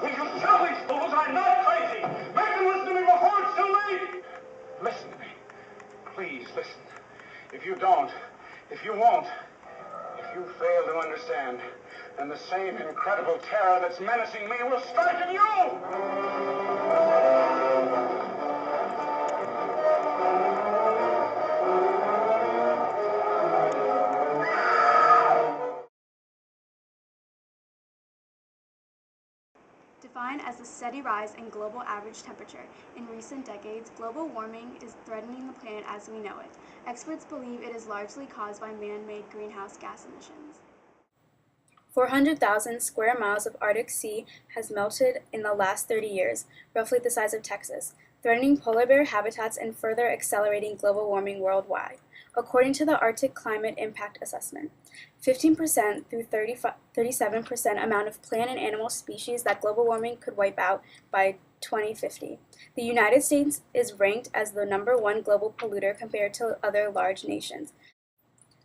Will you tell these fools I'm not crazy? Make them listen to me before it's too late! Listen to me. Please listen. If you don't, if you won't, if you fail to understand, then the same incredible terror that's menacing me will strike at you! Defined as the steady rise in global average temperature, in recent decades, global warming is threatening the planet as we know it. Experts believe it is largely caused by man-made greenhouse gas emissions. 400,000 square miles of Arctic Sea has melted in the last 30 years, roughly the size of Texas, threatening polar bear habitats and further accelerating global warming worldwide. According to the Arctic Climate Impact Assessment, 15% through 37% amount of plant and animal species that global warming could wipe out by 2050. The United States is ranked as the #1 global polluter compared to other large nations.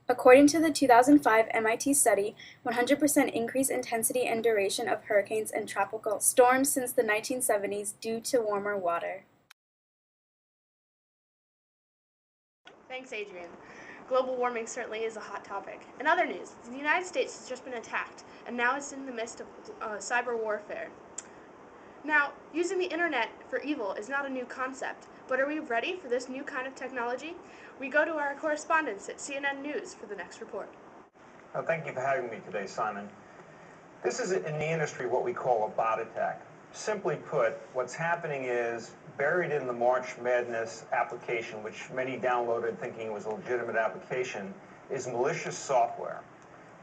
According to the 2005 MIT study, 100% increase intensity and duration of hurricanes and tropical storms since the 1970s due to warmer water. Thanks, Adrian. Global warming certainly is a hot topic. In other news, the United States has just been attacked, and now it's in the midst of cyber warfare. Now, using the internet for evil is not a new concept, but are we ready for this new kind of technology? We go to our correspondents at CNN News for the next report. Well, thank you for having me today, Simon. This is in the industry what we call a bot attack. Simply put, what's happening is buried in the March Madness application, which many downloaded thinking was a legitimate application, is malicious software.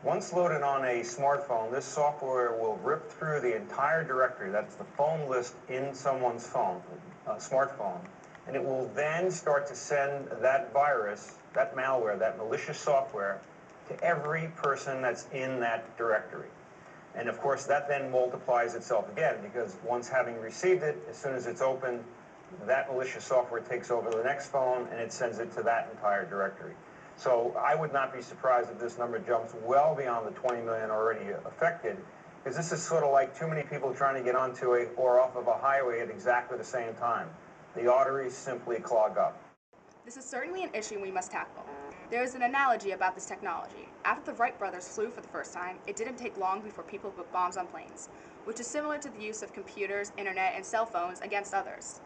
Once loaded on a smartphone, this software will rip through the entire directory, that's the phone list in someone's phone, smartphone, and it will then start to send that virus, that malware, that malicious software, to every person that's in that directory. And of course, that then multiplies itself again, because once having received it, as soon as it's open, that malicious software takes over the next phone and it sends it to that entire directory. So I would not be surprised if this number jumps well beyond the 20 million already affected, because this is sort of like too many people trying to get onto or off of a highway at exactly the same time. The arteries simply clog up. This is certainly an issue we must tackle. There is an analogy about this technology. After the Wright brothers flew for the first time, it didn't take long before people put bombs on planes, which is similar to the use of computers, internet, and cell phones against others.